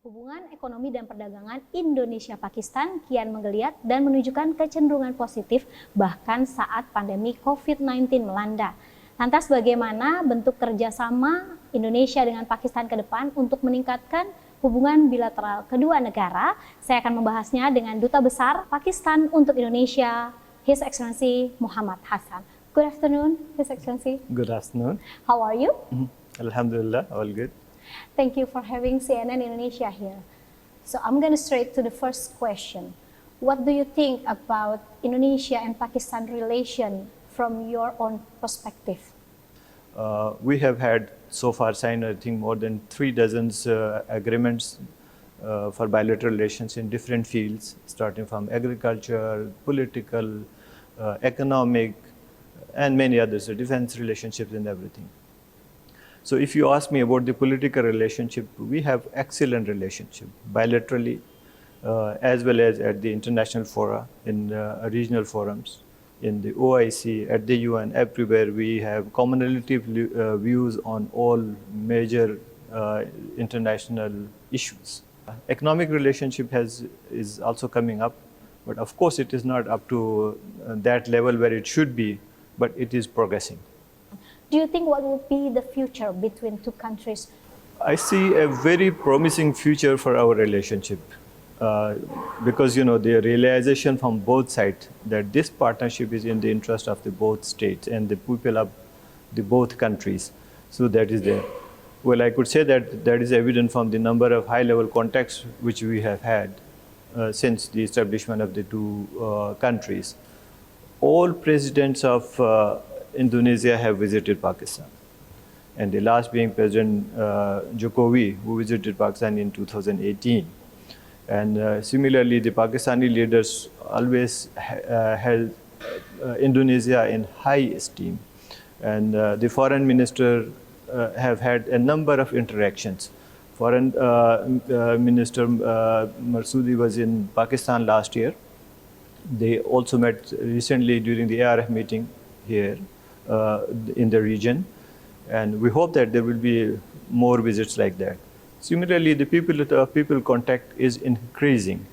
Hubungan ekonomi dan perdagangan Indonesia-Pakistan kian menggeliat dan menunjukkan kecenderungan positif bahkan saat pandemi COVID-19 melanda. Lantas bagaimana bentuk kerjasama Indonesia dengan Pakistan ke depan untuk meningkatkan hubungan bilateral kedua negara? Saya akan membahasnya dengan Duta Besar Pakistan untuk Indonesia, His Excellency Muhammad Hassan. Good afternoon, His Excellency. Good afternoon. How are you? Alhamdulillah, all good. Thank you for having CNN Indonesia here. So I'm going to straight to the first question. What do you think about Indonesia and Pakistan relation from your own perspective? We have had so far signed, I think, more than 3 dozen agreements for bilateral relations in different fields, starting from agriculture, political, economic, and many others, defense relationships and everything. So if you ask me about the political relationship, we have excellent relationship bilaterally as well as at the international fora, in regional forums, in the OIC, at the UN, everywhere we have commonality views on all major international issues. Economic relationship is also coming up, but of course it is not up to that level where it should be, but it is progressing. Do you think what will be the future between two countries? I see a very promising future for our relationship because, you know, the realization from both sides that this partnership is in the interest of the both states and the people of the both countries. So that is there. Well, I could say that that is evident from the number of high-level contacts which we have had since the establishment of the two countries. All presidents of Indonesia have visited Pakistan, and the last being President Jokowi, who visited Pakistan in 2018. And similarly, the Pakistani leaders always held Indonesia in high esteem, and the foreign minister have had a number of interactions. Foreign Minister Marsudi was in Pakistan last year. They also met recently during the ARF meeting here in the region, and we hope that there will be more visits like that. Similarly, the people contact is increasing.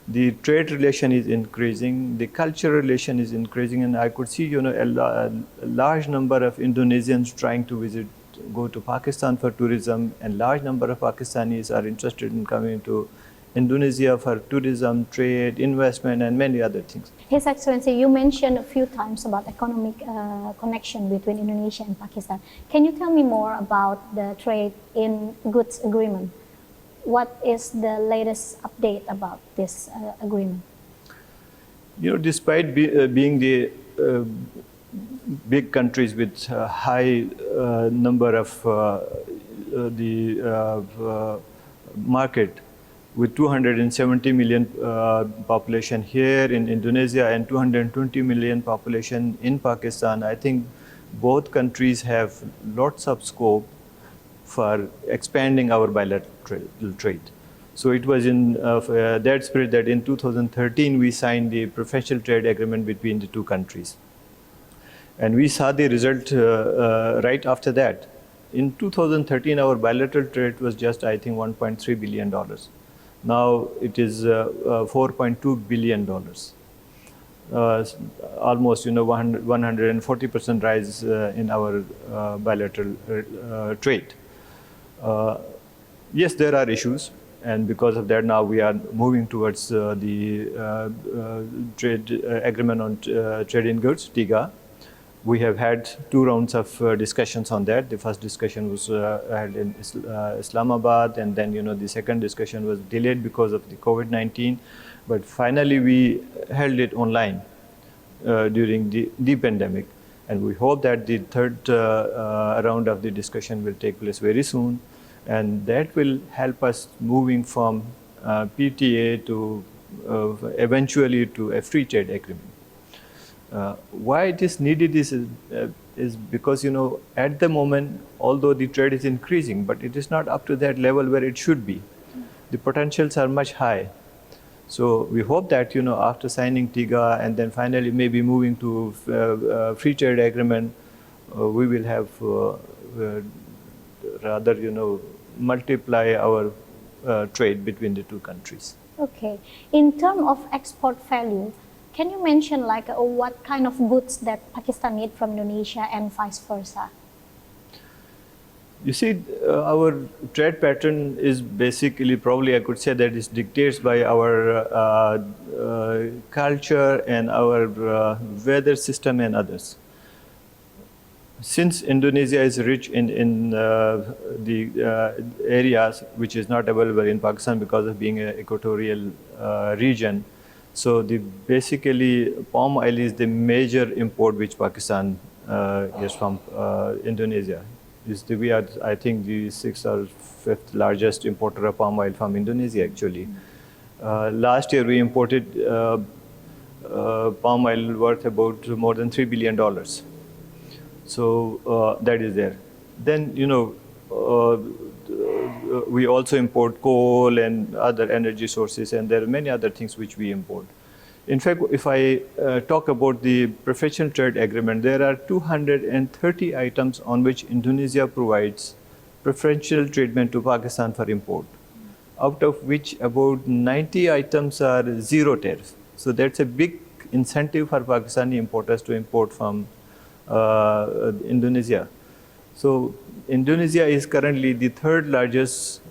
The trade relation is increasing, the cultural relation is increasing, and I could see, you know, a large number of Indonesians trying to go to Pakistan for tourism, and large number of Pakistanis are interested in coming to Indonesia for tourism, trade, investment, and many other things. His Excellency, you mentioned a few times about economic connection between Indonesia and Pakistan. Can you tell me more about the trade in goods agreement? What is the latest update about this agreement? You know, despite being the big countries with high number of the market, with 270 million population here in Indonesia and 220 million population in Pakistan, I think both countries have lots of scope for expanding our bilateral trade. So it was in that spirit that in 2013 we signed the professional trade agreement between the two countries. And we saw the result right after that. In 2013, our bilateral trade was just, I think, $1.3 billion. Now it is $4.2 billion, almost, you know, 140% rise in our bilateral trade. Yes, there are issues, and because of that, now we are moving towards the trade agreement on trade in goods, TIGA. We have had 2 rounds of discussions on that. The first discussion was held in Islamabad, and then, you know, the second discussion was delayed because of the COVID-19. But finally, we held it online during the pandemic, and we hope that the third round of the discussion will take place very soon, and that will help us moving from PTA to eventually to a free trade agreement. Why it is needed is because, you know, at the moment, although the trade is increasing, but it is not up to that level where it should be. The potentials are much high. So we hope that, you know, after signing TIGA and then finally maybe moving to free trade agreement, we will have rather, you know, multiply our trade between the two countries. Okay. In terms of export value, can you mention like what kind of goods that Pakistan need from Indonesia and vice versa? You see, our trade pattern is basically, probably I could say that is dictated by our culture and our weather system and others. Since Indonesia is rich in the areas which is not available in Pakistan because of being an equatorial region, so basically palm oil is the major import which Pakistan gets from Indonesia. We are, I think, the sixth or fifth largest importer of palm oil from Indonesia, actually. Last year, we imported palm oil worth about more than $3 billion. So that is there. Then, we also import coal and other energy sources, and there are many other things which we import. In fact, if I talk about the preferential trade agreement, there are 230 items on which Indonesia provides preferential treatment to Pakistan for import, out of which about 90 items are zero tariff. So that's a big incentive for Pakistani importers to import from Indonesia. So Indonesia is currently the third largest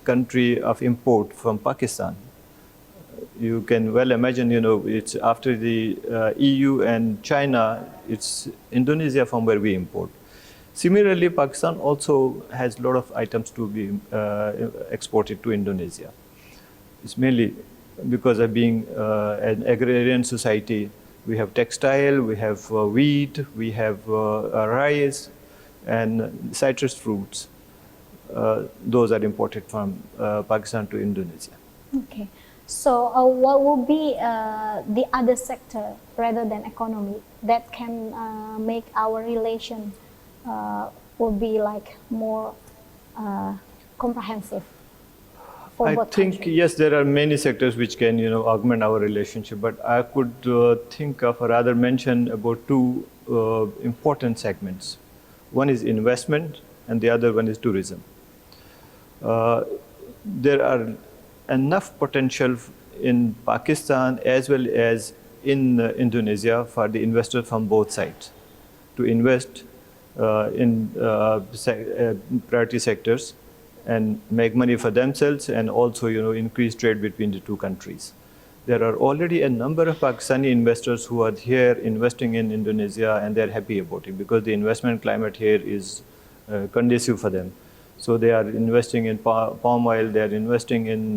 country of import from Pakistan. You can well imagine, it's after the EU and China, it's Indonesia from where we import. Similarly, Pakistan also has a lot of items to be exported to Indonesia. It's mainly because of being an agrarian society. We have textile, we have wheat, we have rice, and citrus fruits. Those are imported from Pakistan to Indonesia. Okay. So what would be the other sector rather than economy that can make our relation would be like more comprehensive for both think, countries? yes, there are many sectors which can, augment our relationship, but I could think of or rather mention about two important segments. One is investment and the other one is tourism. There are enough potential in Pakistan as well as in Indonesia for the investors from both sides to invest in priority sectors and make money for themselves and also increase trade between the two countries. There are already a number of Pakistani investors who are here investing in Indonesia, and they're happy about it because the investment climate here is conducive for them. So they are investing in palm oil, they are investing in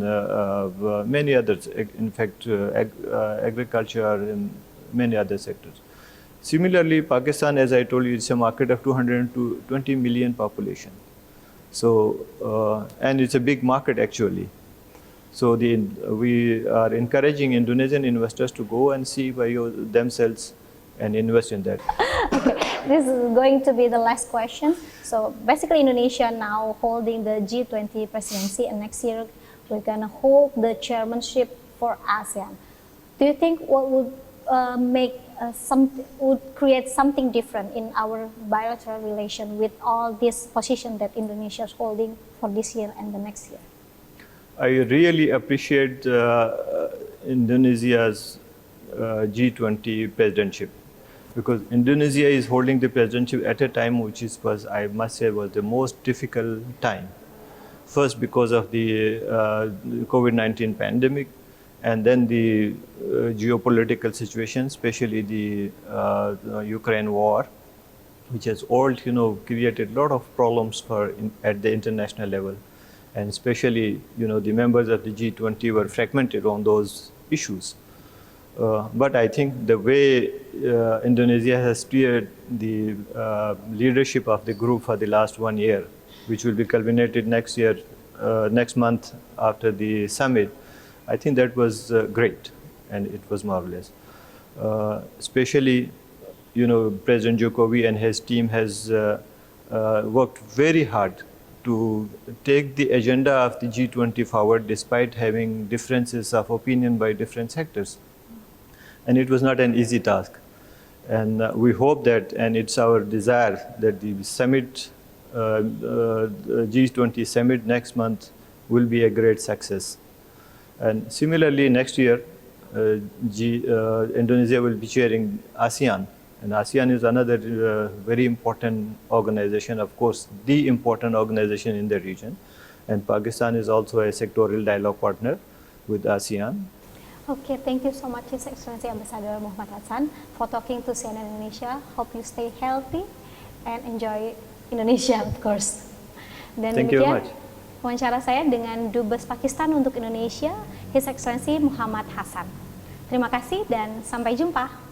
many others, in fact, agriculture and many other sectors. Similarly, Pakistan, as I told you, is a market of 220 million population. So, and it's a big market actually. So we are encouraging Indonesian investors to go and see by themselves and invest in that. Okay, this is going to be the last question. So basically Indonesia now holding the G20 presidency, and next year we're gonna hold the chairmanship for ASEAN. Do you think what would would create something different in our bilateral relation with all this position that Indonesia is holding for this year and the next year? I really appreciate Indonesia's G20 presidentship, because Indonesia is holding the presidency at a time which was, I must say, was the most difficult time. First, because of the COVID-19 pandemic, and then the geopolitical situation, especially the Ukraine war, which has all created a lot of problems at the international level, and especially the members of the G20 were fragmented on those issues. But I think the way Indonesia has steered the leadership of the group for the last 1 year, which will be culminated next month after the summit, I think that was great, and it was marvelous. Especially, President Jokowi and his team has worked very hard to take the agenda of the G20 forward despite having differences of opinion by different sectors. And it was not an easy task. And we hope that, and it's our desire, that the summit, G20 summit next month will be a great success. And similarly, next year, Indonesia will be chairing ASEAN. And ASEAN is another very important organization, of course, the important organization in the region. And Pakistan is also a sectoral dialogue partner with ASEAN. Okay, thank you so much, His Excellency Ambassador Muhammad Hassan, for talking to CNN Indonesia. Hope you stay healthy and enjoy Indonesia, of course. Dan Thank you very demikian much. wawancara saya dengan Dubes Pakistan untuk Indonesia, His Excellency Muhammad Hassan. Terima kasih dan sampai jumpa.